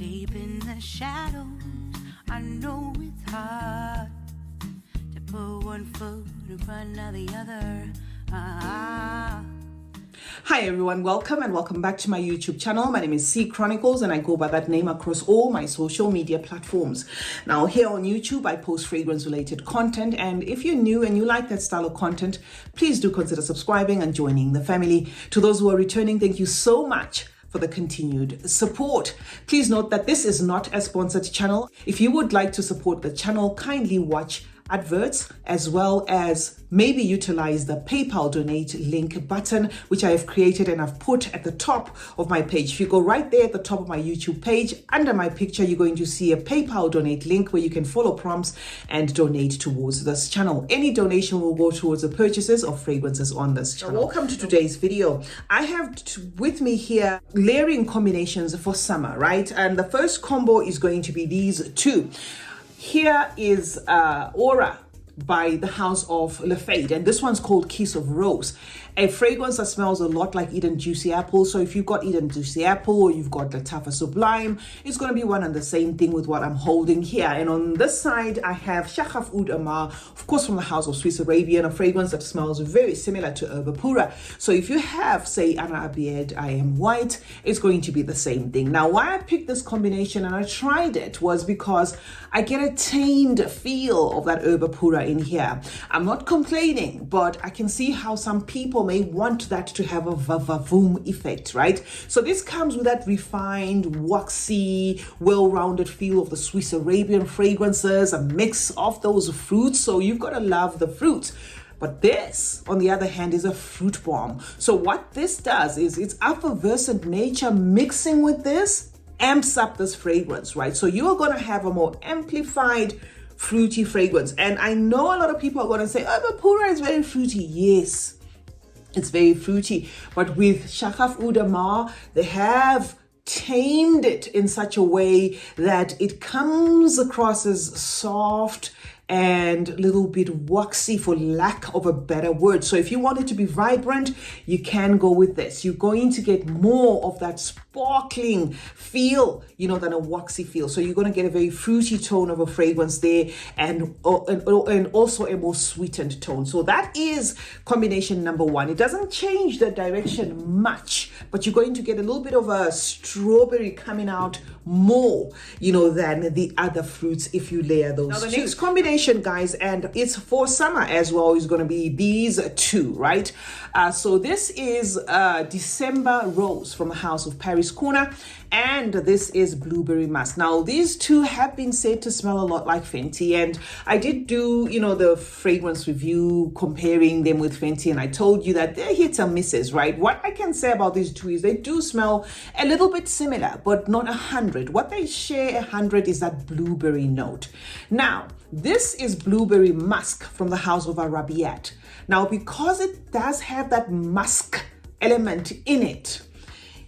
escaping the shadows. I know it's hard to put one foot in front of the other. Hi everyone, welcome back to my YouTube channel. My name is CeeChronicles and I go by that name across all my social media platforms. Now here on YouTube, I post fragrance related content, and if you're new and you like that style of content, please do consider subscribing and joining the family. To those who are returning, thank you so much for the continued support. Please note that this is not a sponsored channel. If you would like to support the channel, kindly watch adverts as well as maybe utilize the PayPal donate link button, which I have created and I've put at the top of my page. If you go right there at the top of my YouTube page, under my picture, you're going to see a PayPal donate link where you can follow prompts and donate towards this channel. Any donation will go towards the purchases of fragrances on this channel. Welcome to today's video. I have with me here layering combinations for summer, right? And the first combo is going to be these two. Here is Aura by the House of Lafayette, and this one's called Kiss of Rose, a fragrance that smells a lot like Eden Juicy Apple. So if you've got Eden Juicy Apple or you've got Latafa Sublime, it's going to be one and the same thing with what I'm holding here. And on this side, I have Shachaf Oud Amar, of course from the House of Swiss Arabian, a fragrance that smells very similar to Herba Pura. So if you have, say, Ana Abied, I Am White, it's going to be the same thing. Now, why I picked this combination and I tried it was because I get a tamed feel of that Herba Pura in here. I'm not complaining, but I can see how some people may want that to have a vavavoom effect, right? So this comes with that refined, waxy, well-rounded feel of the Swiss Arabian fragrances, a mix of those fruits. So you've got to love the fruits. But this, on the other hand, is a fruit bomb. So what this does is its effervescent nature mixing with this amps up this fragrance, right? So you're going to have a more amplified fruity fragrance. And I know a lot of people are going to say, oh, but Pura is very fruity. Yes, it's very fruity. But with Shachaf Oud Amar, they have tamed it in such a way that it comes across as soft and a little bit waxy, for lack of a better word. So if you want it to be vibrant, you can go with this. You're going to get more of that sparkling feel, than a waxy feel. So you're going to get a very fruity tone of a fragrance there, and also a more sweetened tone. So that is combination number one. It doesn't change the direction much, but you're going to get a little bit of a strawberry coming out more, than the other fruits if you layer those. Now the next combination, guys, and it's for summer as well, is going to be these two, right? So this is December Rose from the House of Paris Corner, and this is Blueberry Musk. Now these two have been said to smell a lot like Fenty, and I did do the fragrance review comparing them with Fenty, and I told you that they're hits and misses, right? What I can say about these two is they do smell a little bit similar, but not 100. What they share 100 is that blueberry note. Now this is Blueberry Musk from the House of Arabiat. Now, because it does have that musk element in it,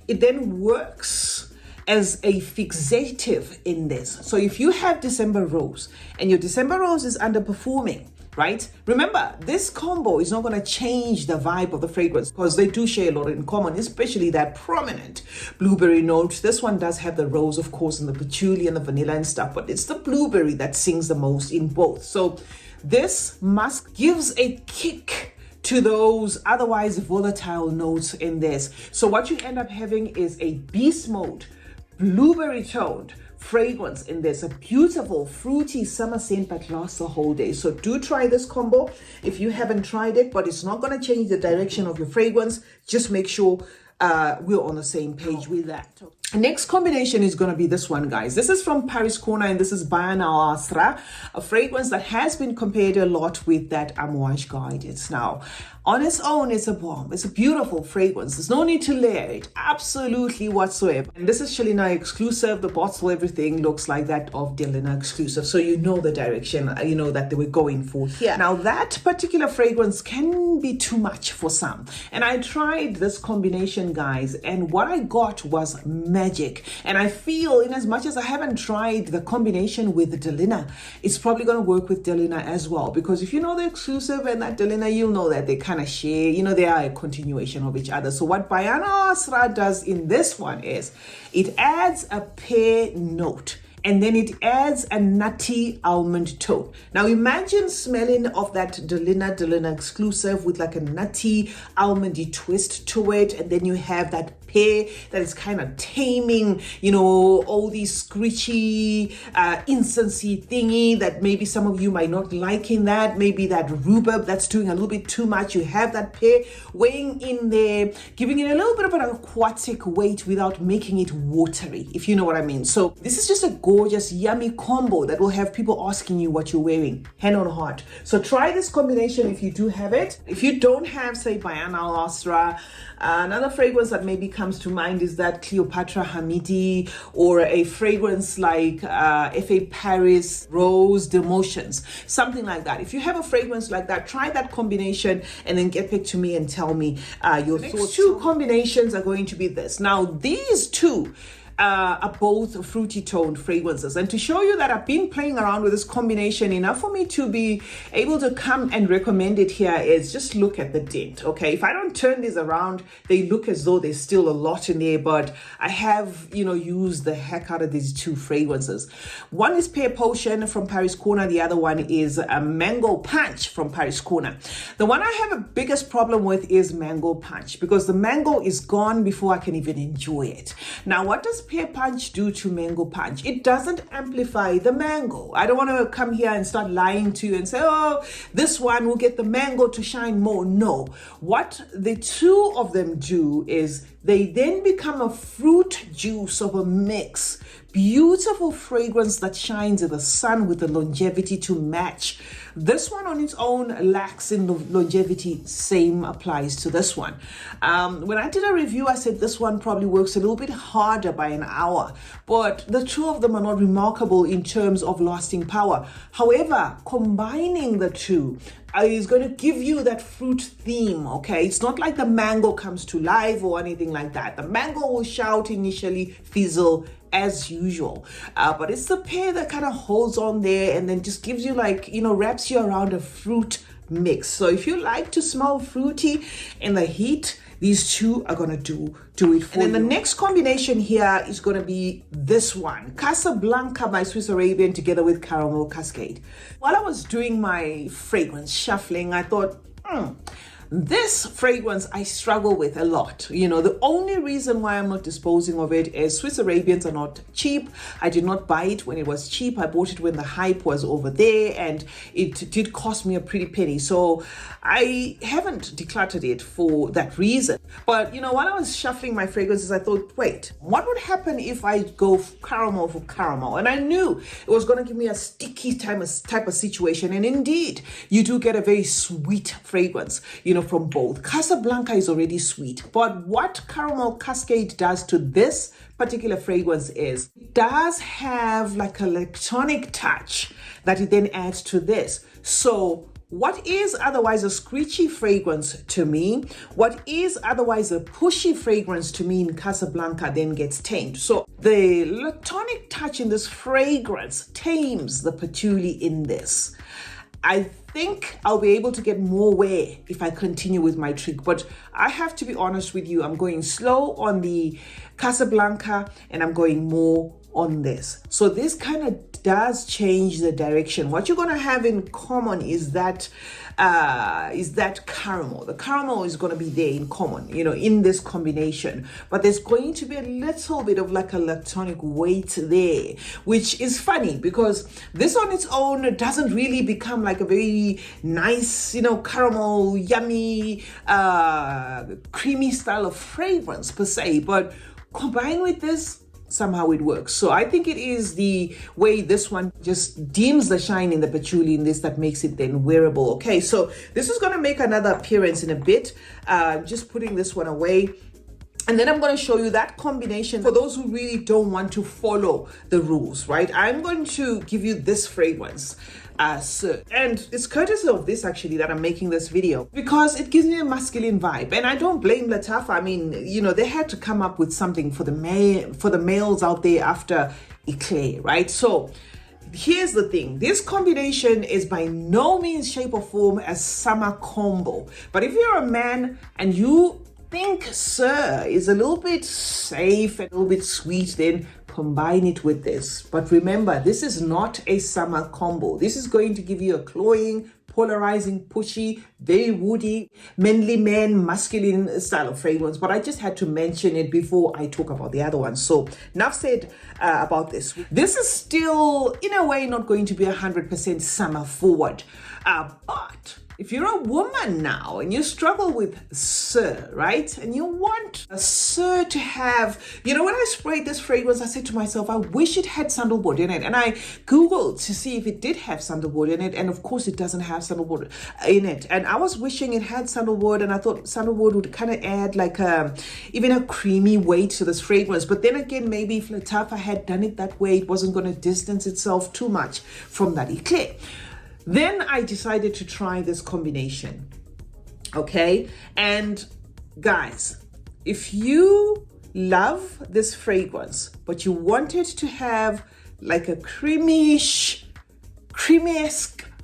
it then works as a fixative in this. So if you have December Rose and your December Rose is underperforming, right? Remember, this combo is not going to change the vibe of the fragrance because they do share a lot in common, especially that prominent blueberry note. This one does have the rose, of course, and the patchouli and the vanilla and stuff, but it's the blueberry that sings the most in both. So this musk gives a kick to those otherwise volatile notes in this. So what you end up having is a beast mode, blueberry toned fragrance in this, a beautiful fruity summer scent that lasts the whole day. So do try this combo if you haven't tried it, but it's not going to change the direction of your fragrance. Just make sure we're on the same page with that. Next combination is going to be this one, guys. This is from Paris Corner, and this is Bayan Al Asra, a fragrance that has been compared a lot with that Amouage Guidance. Now, on its own, it's a bomb. It's a beautiful fragrance. There's no need to layer it, absolutely whatsoever. And this is Shelina exclusive. The bottle, everything looks like that of Delina exclusive. So you know the direction, that they were going for here. Now, that particular fragrance can be too much for some. And I tried this combination, guys, and what I got was magic. And I feel, in as much as I haven't tried the combination with Delina, it's probably going to work with Delina as well. Because if you know the exclusive and that Delina, you'll know that they kind of share, they are a continuation of each other. So what Bayana Asra does in this one is it adds a pear note. And then it adds a nutty almond tone. Now imagine smelling of that Delina exclusive with like a nutty almondy twist to it. And then you have that pear that is kind of taming, all these screechy, incensey thingy that maybe some of you might not like in that. Maybe that rhubarb that's doing a little bit too much. You have that pear weighing in there, giving it a little bit of an aquatic weight without making it watery, if you know what I mean. So this is just a gorgeous, yummy combo that will have people asking you what you're wearing, hand on heart. So try this combination if you do have it. If you don't have, say, Bayana Al Asra, another fragrance that maybe comes to mind is that Cleopatra Hamidi, or a fragrance like F.A. Paris Rose d'Emotions, something like that. If you have a fragrance like that, try that combination and then get back to me and tell me your thoughts. Next two combinations are going to be this. Now, these two are both fruity toned fragrances, and to show you that I've been playing around with this combination enough for me to be able to come and recommend it here is just look at the dent. Okay, if I don't turn these around, they look as though there's still a lot in there, but I have used the heck out of these two fragrances. One is Pear Potion from Paris Corner, the other one is a Mango Punch from Paris Corner. The one I have a biggest problem with is Mango Punch, because the mango is gone before I can even enjoy it. Now, what does Pear Punch do to Mango Punch? It doesn't amplify the mango. I don't want to come here and start lying to you and say, oh, this one will get the mango to shine more. No. What the two of them do is they then become a fruit juice of a mix. Beautiful fragrance that shines in the sun with the longevity to match. This one on its own lacks in longevity. Same applies to this one. When I did a review, I said this one probably works a little bit harder by an hour, but the two of them are not remarkable in terms of lasting power. However, combining the two is going to give you that fruit theme. Okay, it's not like the mango comes to life or anything like that. The mango will shout initially, fizzle as usual, but it's the pear that kind of holds on there and then just gives you wraps you around a fruit mix. So if you like to smell fruity in the heat, these two are going to do it for you. And then the next combination here is going to be this one, Casablanca by Swiss Arabian together with Caramel Cascade. While I was doing my fragrance shuffling, I thought, this fragrance I struggle with a lot. The only reason why I'm not disposing of it is Swiss Arabians are not cheap. I did not buy it when it was cheap. I bought it when the hype was over there, and it did cost me a pretty penny. So I haven't decluttered it for that reason. But while I was shuffling my fragrances, I thought, wait, what would happen if I go caramel for caramel? And I knew it was going to give me a sticky type of situation. And indeed, you do get a very sweet fragrance, from both. Casablanca is already sweet, but what Caramel Cascade does to this particular fragrance is it does have like an electronic touch that it then adds to this. So what is otherwise a screechy fragrance to me, what is otherwise a pushy fragrance to me in Casablanca then gets tamed. So the electronic touch in this fragrance tames the patchouli in this. I think I'll be able to get more wear if I continue with my trick, but I have to be honest with you. I'm going slow on the Casablanca and I'm going more on this. So this kind of does change the direction. What you're going to have in common is that caramel. The caramel is going to be there in common, in this combination, but there's going to be a little bit of like electronic weight there, which is funny because this on its own doesn't really become like a very nice, caramel, yummy, creamy style of fragrance per se, but combined with this, somehow it works. So I think it is the way this one just dims the shine in the patchouli in this that makes it then wearable. Okay, so this is going to make another appearance in a bit. Just putting this one away. And then I'm going to show you that combination for those who really don't want to follow the rules, right? I'm going to give you this fragrance. CeeChronicles. And it's courtesy of this actually that I'm making this video, because it gives me a masculine vibe. And I don't blame Lattafa. I mean, you know, they had to come up with something for the males out there after Eclair, right? So here's the thing. This combination is by no means, shape or form a summer combo. But if you're a man and you think Sir is a little bit safe and a little bit sweet, then combine it with this. But remember, this is not a summer combo. This is going to give you a cloying, polarizing, pushy, very woody, manly man, masculine style of fragrance. But I just had to mention it before I talk about the other ones. So enough said about this. This is still, in a way, not going to be 100% summer forward. But if you're a woman now and you struggle with Sir, right? And you want a Sir to have, you know, when I sprayed this fragrance, I said to myself, I wish it had sandalwood in it. And I Googled to see if it did have sandalwood in it. And of course it doesn't have sandalwood in it. And I was wishing it had sandalwood, and I thought sandalwood would kind of add like even a creamy weight to this fragrance. But then again, maybe if Lattafa had done it that way, it wasn't going to distance itself too much from that Eclair. Then I decided to try this combination, okay? And guys, if you love this fragrance, but you want it to have like a creamy-esque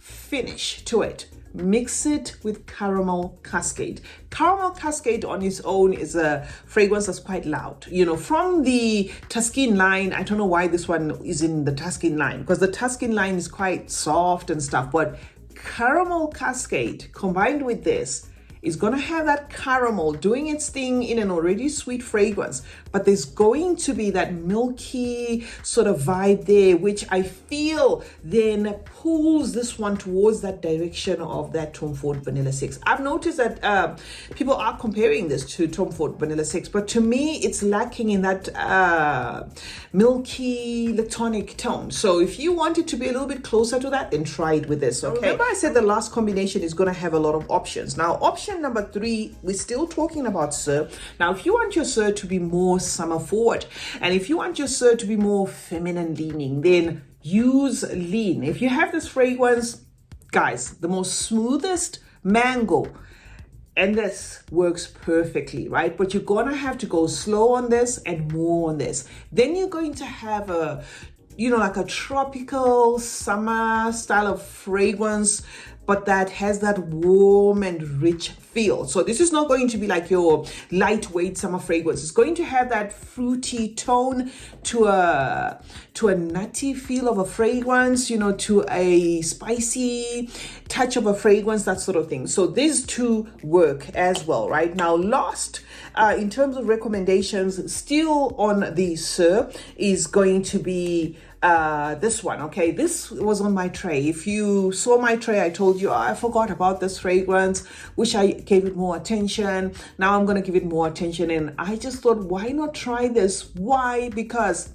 finish to it, mix it with Caramel Cascade. Caramel Cascade on its own is a fragrance that's quite loud. You know, from the Tuscan line, I don't know why this one is in the Tuscan line, because the Tuscan line is quite soft and stuff, but Caramel Cascade combined with this is going to have that caramel doing its thing in an already sweet fragrance, but there's going to be that milky sort of vibe there, which I feel then pulls this one towards that direction of that Tom Ford Vanilla 6. I've noticed that people are comparing this to Tom Ford Vanilla 6, but to me, it's lacking in that milky lactonic tone. So if you want it to be a little bit closer to that, then try it with this, okay? Remember I said the last combination is going to have a lot of options. Now, option number 3, we're still talking about Sir. Now, if you want your Sir to be more summer forward, and if you want your Sir to be more feminine leaning, then use Lean. If you have this fragrance, guys, the most smoothest mango, and this works perfectly, right? But you're gonna have to go slow on this and more on this. Then you're going to have a, you know, like a tropical summer style of fragrance, but that has that warm and rich feel. So this is not going to be like your lightweight summer fragrance. It's going to have that fruity tone to a nutty feel of a fragrance, you know, to a spicy touch of a fragrance, that sort of thing. So these two work as well, right? Now, last, in terms of recommendations, still on the Sir, is going to be this one, okay? This was on my tray. If you saw my tray, I told you, oh, I forgot about this fragrance, wish I gave it more attention. Now I'm going to give it more attention, and I just thought, why not try this? Why? Because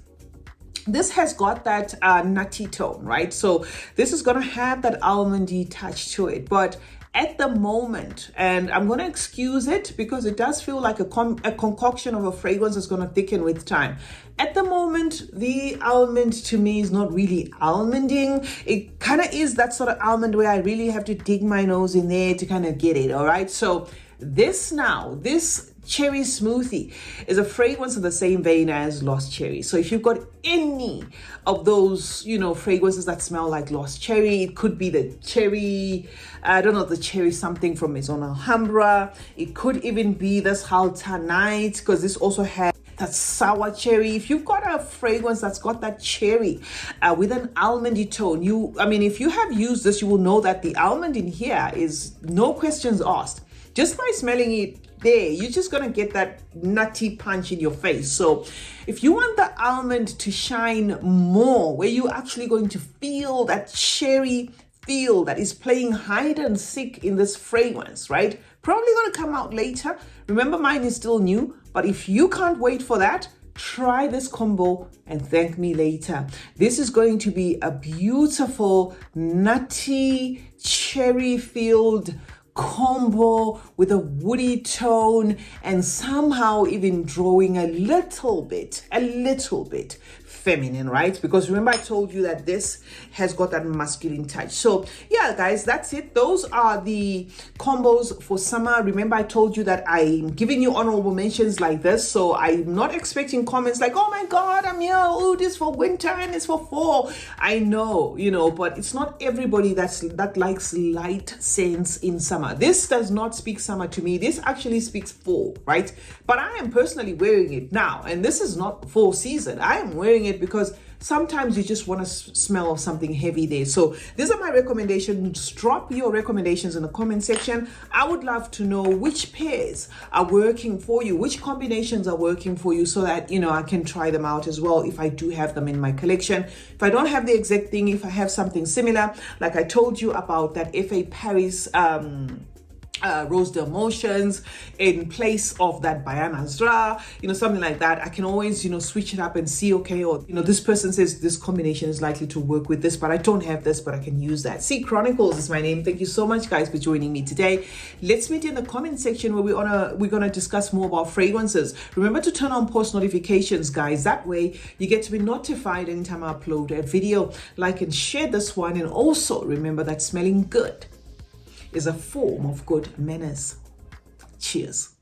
this has got that nutty tone, right? So this is going to have that almondy touch to it, but at the moment, and I'm going to excuse it because it does feel like a concoction of a fragrance that's going to thicken with time. At the moment, the almond to me is not really almonding. It kind of is that sort of almond where I really have to dig my nose in there to kind of get it, all right? So this cherry smoothie is a fragrance in the same vein as Lost Cherry. So if you've got any of those, you know, fragrances that smell like Lost Cherry, it could be the cherry, I don't know, the cherry something from Maison Alhambra. It could even be this Halta Night, because this also has that sour cherry. If you've got a fragrance that's got that cherry with an almondy tone, if you have used this, you will know that the almond in here is no questions asked. Just by smelling it there, you're just gonna get that nutty punch in your face. So if you want the almond to shine more, where you're actually going to feel that cherry feel that is playing hide and seek in this fragrance, right? Probably gonna come out later. Remember, mine is still new, but if you can't wait for that, try this combo and thank me later. This is going to be a beautiful, nutty, cherry-filled combo with a woody tone and somehow even drawing a little bit feminine, right? Because remember I told you that this has got that masculine touch. So yeah, guys, that's it. Those are the combos for summer. Remember I told you that I'm giving you honorable mentions like this, so I'm not expecting comments like, oh my god, I'm here, oh, this for winter and it's for fall. I know, you know, but it's not everybody that likes light scents in summer. This does not speak summer to me. This actually speaks fall, right? But I am personally wearing it now, and this is not fall season. I am wearing it because sometimes you just want to smell of something heavy there. So these are my recommendations. Drop your recommendations in the comment section. I would love to know which pairs are working for you, which combinations are working for you, so that, you know, I can try them out as well if I do have them in my collection. If I don't have the exact thing, if I have something similar, like I told you about that F.A. Paris Rose d'Emotions in place of that Bayana Zra, you know, something like that. I can always, you know, switch it up and see, okay, or, you know, this person says this combination is likely to work with this, but I don't have this, but I can use that. CeeChronicles is my name. Thank you so much, guys, for joining me today. Let's meet in the comment section where we're gonna discuss more about fragrances. Remember to turn on post notifications, guys. That way you get to be notified anytime I upload a video. Like and share this one, and also remember that smelling good is a form of good manners. Cheers.